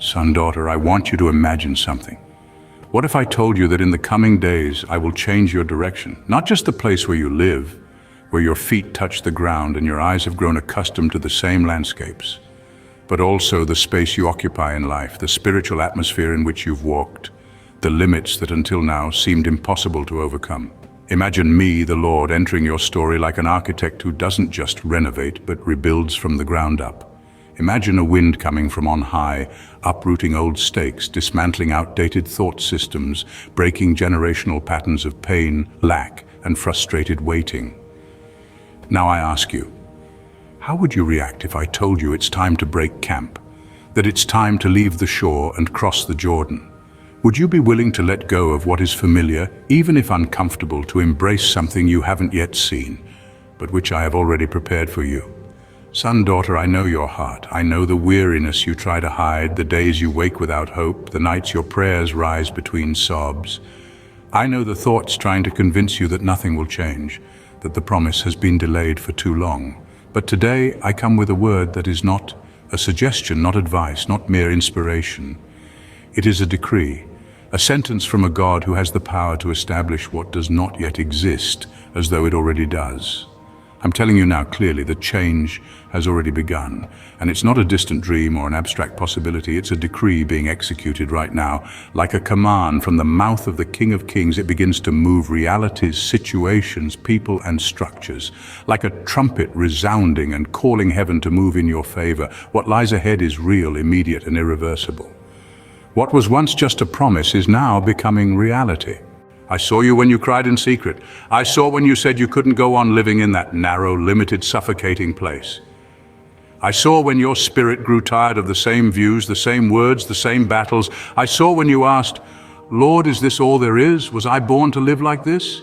Son, daughter, I want you to imagine something. What if I told you that in the coming days I will change your direction? Not just the place where you live, where your feet touch the ground and your eyes have grown accustomed to the same landscapes, but also the space you occupy in life, the spiritual atmosphere in which you've walked, the limits that until now seemed impossible to overcome. Imagine me, the Lord, entering your story like an architect who doesn't just renovate, but rebuilds from the ground up. Imagine a wind coming from on high, uprooting old stakes, dismantling outdated thought systems, breaking generational patterns of pain, lack, and frustrated waiting. Now I ask you, how would you react if I told you it's time to break camp, that it's time to leave the shore and cross the Jordan? Would you be willing to let go of what is familiar, even if uncomfortable, to embrace something you haven't yet seen, but which I have already prepared for you? Son, daughter, I know your heart. I know the weariness you try to hide, the days you wake without hope, the nights your prayers rise between sobs. I know the thoughts trying to convince you that nothing will change, that the promise has been delayed for too long. But today I come with a word that is not a suggestion, not advice, not mere inspiration. It is a decree, a sentence from a God who has the power to establish what does not yet exist as though it already does. I'm telling you now clearly that change has already begun, and it's not a distant dream or an abstract possibility. It's a decree being executed right now. Like a command from the mouth of the King of Kings, it begins to move realities, situations, people, and structures. Like a trumpet resounding and calling heaven to move in your favor, what lies ahead is real, immediate, and irreversible. What was once just a promise is now becoming reality. I saw you when you cried in secret. I saw when you said you couldn't go on living in that narrow, limited, suffocating place. I saw when your spirit grew tired of the same views, the same words, the same battles. I saw when you asked, Lord, is this all there is? Was I born to live like this?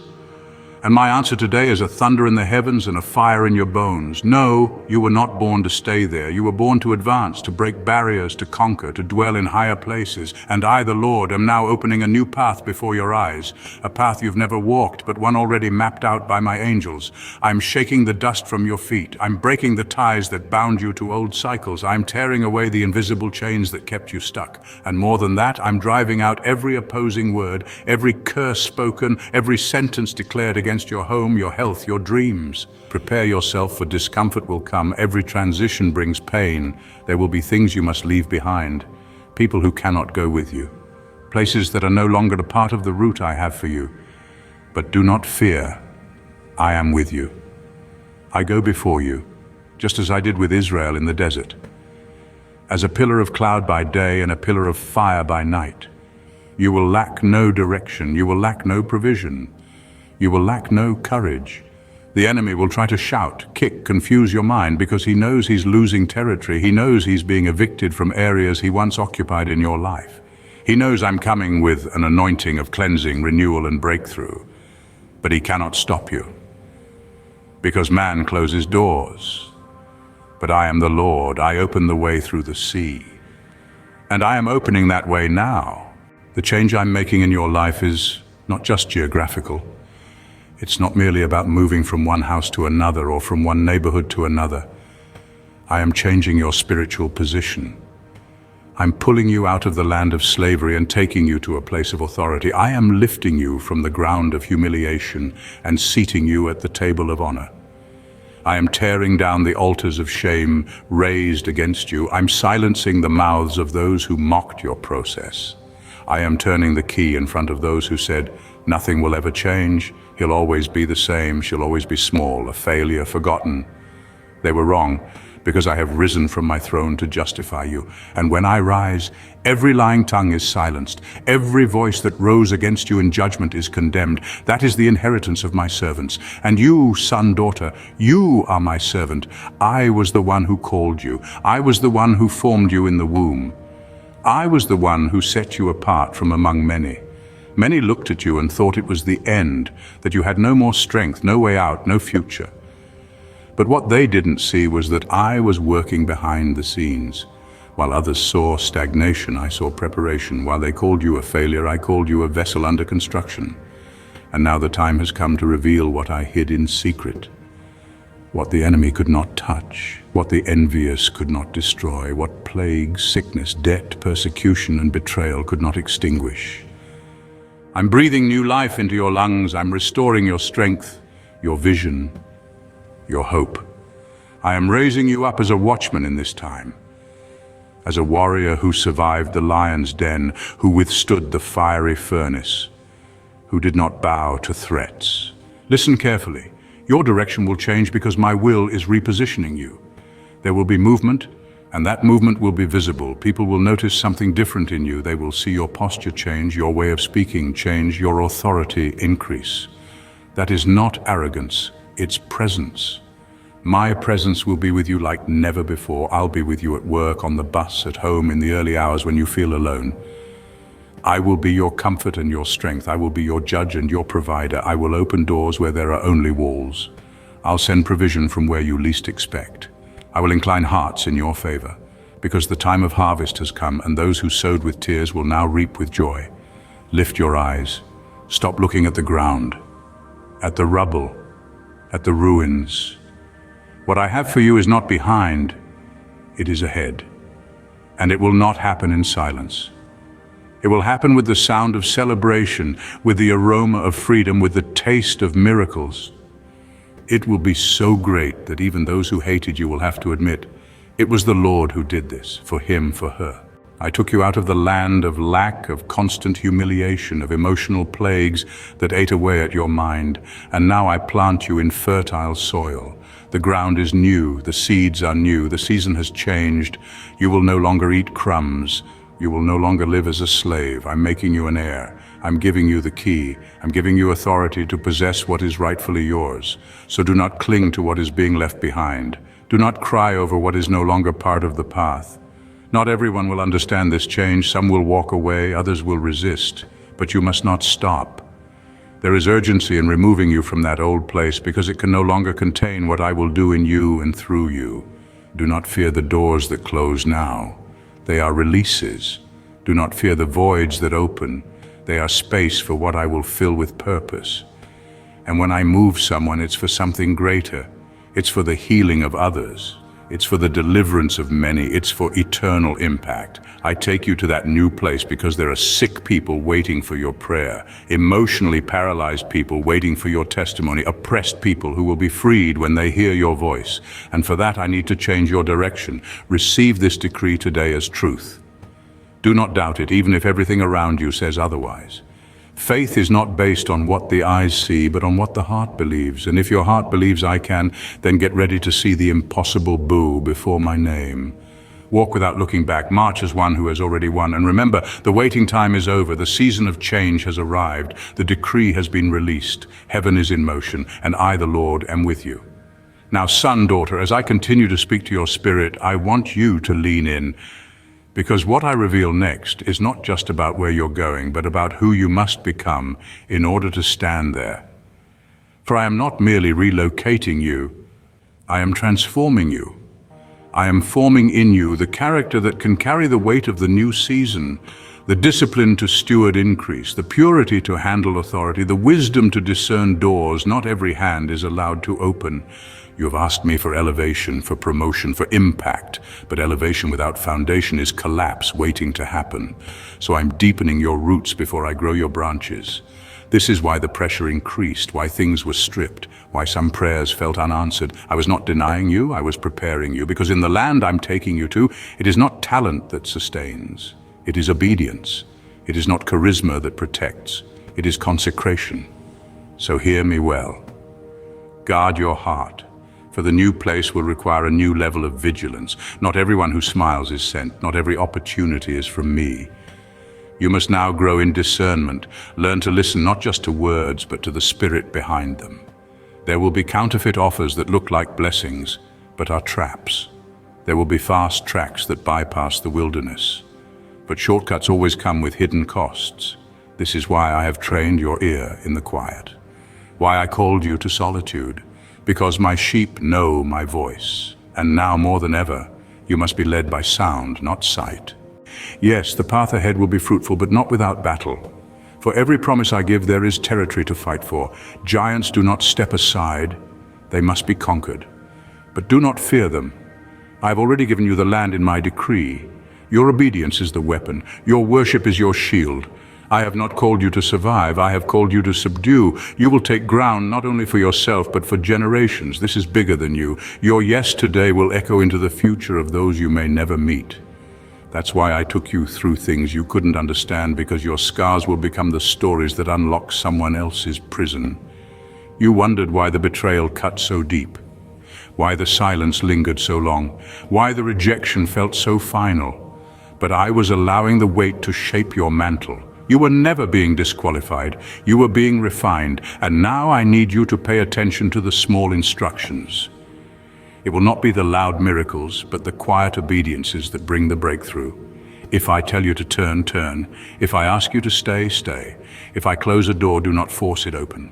And my answer today is a thunder in the heavens and a fire in your bones. No, you were not born to stay there. You were born to advance, to break barriers, to conquer, to dwell in higher places. And I, the Lord, am now opening a new path before your eyes, a path you've never walked, but one already mapped out by my angels. I'm shaking the dust from your feet. I'm breaking the ties that bound you to old cycles. I'm tearing away the invisible chains that kept you stuck. And more than that, I'm driving out every opposing word, every curse spoken, every sentence declared against your home, your health, your dreams. Prepare yourself, for discomfort will come. Every transition brings pain. There will be things you must leave behind, people who cannot go with you, places that are no longer a part of the route I have for you. But do not fear. I am with you. I go before you, just as I did with Israel in the desert, as a pillar of cloud by day and a pillar of fire by night. You will lack no direction. You will lack no provision. You will lack no courage. The enemy will try to shout, kick, confuse your mind because he knows he's losing territory. He knows he's being evicted from areas he once occupied in your life. He knows I'm coming with an anointing of cleansing, renewal, and breakthrough. But he cannot stop you, because man closes doors. But I am the Lord. I open the way through the sea. And I am opening that way now. The change I'm making in your life is not just geographical. It's not merely about moving from one house to another or from one neighborhood to another. I am changing your spiritual position. I'm pulling you out of the land of slavery and taking you to a place of authority. I am lifting you from the ground of humiliation and seating you at the table of honor. I am tearing down the altars of shame raised against you. I'm silencing the mouths of those who mocked your process. I am turning the key in front of those who said, nothing will ever change. He'll always be the same. She'll always be small, a failure, forgotten. They were wrong, because I have risen from my throne to justify you. And when I rise, every lying tongue is silenced. Every voice that rose against you in judgment is condemned. That is the inheritance of my servants. And you, son, daughter, you are my servant. I was the one who called you. I was the one who formed you in the womb. I was the one who set you apart from among many. Many looked at you and thought it was the end, that you had no more strength, no way out, no future. But what they didn't see was that I was working behind the scenes. While others saw stagnation, I saw preparation. While they called you a failure, I called you a vessel under construction. And now the time has come to reveal what I hid in secret. What the enemy could not touch, what the envious could not destroy, what plague, sickness, debt, persecution, and betrayal could not extinguish. I'm breathing new life into your lungs. I'm restoring your strength, your vision, your hope. I am raising you up as a watchman in this time, as a warrior who survived the lion's den, who withstood the fiery furnace, who did not bow to threats. Listen carefully. Your direction will change because my will is repositioning you. There will be movement, and that movement will be visible. People will notice something different in you. They will see your posture change, your way of speaking change, your authority increase. That is not arrogance, it's presence. My presence will be with you like never before. I'll be with you at work, on the bus, at home, in the early hours when you feel alone. I will be your comfort and your strength. I will be your judge and your provider. I will open doors where there are only walls. I'll send provision from where you least expect. I will incline hearts in your favor, because the time of harvest has come, and those who sowed with tears will now reap with joy. Lift your eyes. Stop looking at the ground, at the rubble, at the ruins. What I have for you is not behind, it is ahead. And it will not happen in silence. It will happen with the sound of celebration, with the aroma of freedom, with the taste of miracles. It will be so great that even those who hated you will have to admit, it was the Lord who did this, for him, for her. I took you out of the land of lack, of constant humiliation, of emotional plagues that ate away at your mind, and now I plant you in fertile soil. The ground is new, the seeds are new, the season has changed. You will no longer eat crumbs. You will no longer live as a slave. I'm making you an heir. I'm giving you the key. I'm giving you authority to possess what is rightfully yours. So do not cling to what is being left behind. Do not cry over what is no longer part of the path. Not everyone will understand this change. Some will walk away, others will resist. But you must not stop. There is urgency in removing you from that old place because it can no longer contain what I will do in you and through you. Do not fear the doors that close now. They are releases. Do not fear the voids that open. They are space for what I will fill with purpose. And when I move someone, it's for something greater. It's for the healing of others. It's for the deliverance of many. It's for eternal impact. I take you to that new place because there are sick people waiting for your prayer, emotionally paralyzed people waiting for your testimony, oppressed people who will be freed when they hear your voice. And for that, I need to change your direction. Receive this decree today as truth. Do not doubt it, even if everything around you says otherwise. Faith is not based on what the eyes see, but on what the heart believes. And if your heart believes I can, then get ready to see the impossible boo before my name. Walk without looking back. March as one who has already won. And remember, the waiting time is over. The season of change has arrived. The decree has been released. Heaven is in motion, and I, the Lord, am with you. Now, son, daughter, as I continue to speak to your spirit, I want you to lean in. Because what I reveal next is not just about where you're going, but about who you must become in order to stand there. For I am not merely relocating you, I am transforming you. I am forming in you the character that can carry the weight of the new season, the discipline to steward increase, the purity to handle authority, the wisdom to discern doors not every hand is allowed to open. You have asked me for elevation, for promotion, for impact, but elevation without foundation is collapse waiting to happen. So I'm deepening your roots before I grow your branches. This is why the pressure increased, why things were stripped, why some prayers felt unanswered. I was not denying you, I was preparing you, because in the land I'm taking you to, it is not talent that sustains, it is obedience. It is not charisma that protects, it is consecration. So hear me well. Guard your heart. For the new place will require a new level of vigilance. Not everyone who smiles is sent. Not every opportunity is from me. You must now grow in discernment. Learn to listen not just to words, but to the spirit behind them. There will be counterfeit offers that look like blessings, but are traps. There will be fast tracks that bypass the wilderness. But shortcuts always come with hidden costs. This is why I have trained your ear in the quiet. Why I called you to solitude. Because my sheep know my voice, and now more than ever, you must be led by sound, not sight. Yes, the path ahead will be fruitful, but not without battle. For every promise I give, there is territory to fight for. Giants do not step aside, they must be conquered. But do not fear them. I have already given you the land in my decree. Your obedience is the weapon. Your worship is your shield. I have not called you to survive. I have called you to subdue. You will take ground not only for yourself, but for generations. This is bigger than you. Your yes today will echo into the future of those you may never meet. That's why I took you through things you couldn't understand, because your scars will become the stories that unlock someone else's prison. You wondered why the betrayal cut so deep, why the silence lingered so long, why the rejection felt so final. But I was allowing the weight to shape your mantle. You were never being disqualified, you were being refined, and now I need you to pay attention to the small instructions. It will not be the loud miracles, but the quiet obediences that bring the breakthrough. If I tell you to turn, turn. If I ask you to stay, stay. If I close a door, do not force it open.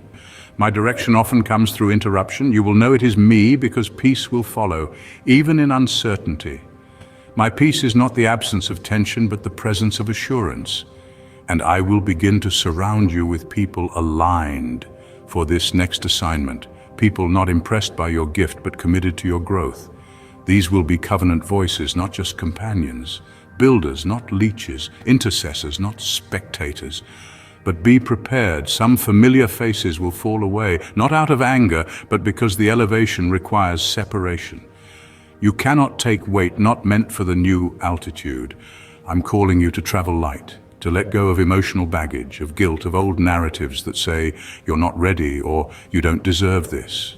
My direction often comes through interruption. You will know it is me because peace will follow, even in uncertainty. My peace is not the absence of tension, but the presence of assurance. And I will begin to surround you with people aligned for this next assignment. People not impressed by your gift, but committed to your growth. These will be covenant voices, not just companions. Builders, not leeches. Intercessors, not spectators. But be prepared, some familiar faces will fall away, not out of anger, but because the elevation requires separation. You cannot take weight not meant for the new altitude. I'm calling you to travel light, to let go of emotional baggage, of guilt, of old narratives that say you're not ready or you don't deserve this.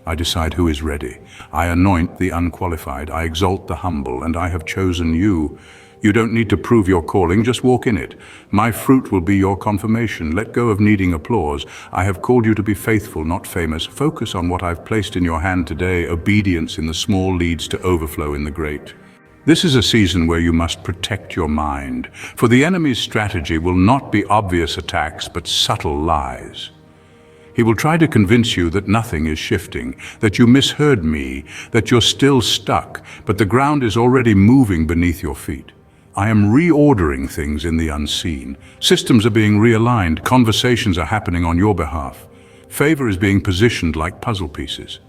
I decide who is ready. I anoint the unqualified. I exalt the humble, and I have chosen you. You don't need to prove your calling, just walk in it. My fruit will be your confirmation. Let go of needing applause. I have called you to be faithful, not famous. Focus on what I've placed in your hand today. Obedience in the small leads to overflow in the great. This is a season where you must protect your mind, for the enemy's strategy will not be obvious attacks, but subtle lies. He will try to convince you that nothing is shifting, that you misheard me, that you're still stuck, but the ground is already moving beneath your feet. I am reordering things in the unseen. Systems are being realigned, conversations are happening on your behalf. Favor is being positioned like puzzle pieces.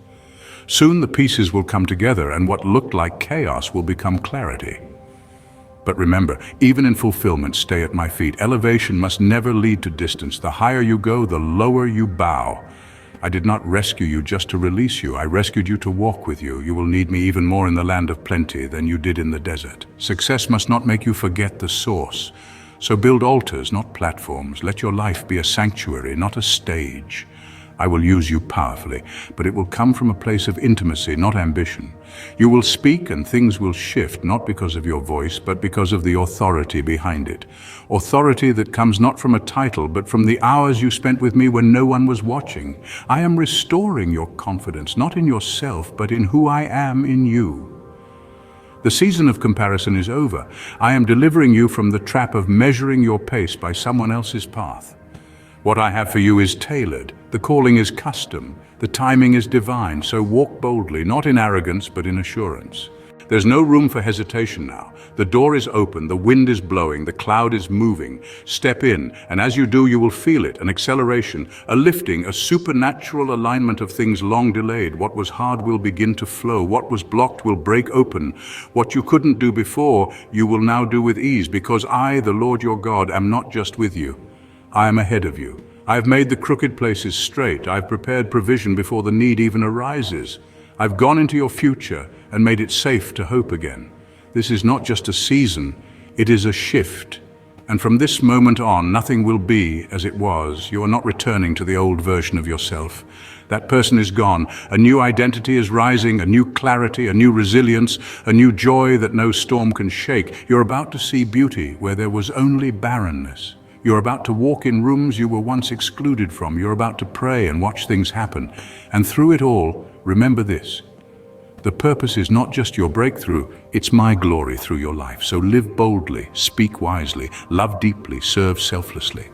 Soon the pieces will come together, and what looked like chaos will become clarity. But remember, even in fulfillment, stay at my feet. Elevation must never lead to distance. The higher you go, the lower you bow. I did not rescue you just to release you. I rescued you to walk with you. You will need me even more in the land of plenty than you did in the desert. Success must not make you forget the source. So build altars, not platforms. Let your life be a sanctuary, not a stage. I will use you powerfully, but it will come from a place of intimacy, not ambition. You will speak and things will shift, not because of your voice, but because of the authority behind it. Authority that comes not from a title, but from the hours you spent with me when no one was watching. I am restoring your confidence, not in yourself, but in who I am in you. The season of comparison is over. I am delivering you from the trap of measuring your pace by someone else's path. What I have for you is tailored. The calling is custom. The timing is divine. So walk boldly, not in arrogance, but in assurance. There's no room for hesitation now. The door is open, the wind is blowing, the cloud is moving. Step in, and as you do, you will feel it, an acceleration, a lifting, a supernatural alignment of things long delayed. What was hard will begin to flow. What was blocked will break open. What you couldn't do before, you will now do with ease, because I, the Lord your God, am not just with you. I am ahead of you. I have made the crooked places straight. I've prepared provision before the need even arises. I've gone into your future and made it safe to hope again. This is not just a season, it is a shift. And from this moment on, nothing will be as it was. You are not returning to the old version of yourself. That person is gone. A new identity is rising, a new clarity, a new resilience, a new joy that no storm can shake. You're about to see beauty where there was only barrenness. You're about to walk in rooms you were once excluded from. You're about to pray and watch things happen. And through it all, remember this. The purpose is not just your breakthrough, it's my glory through your life. So live boldly, speak wisely, love deeply, serve selflessly.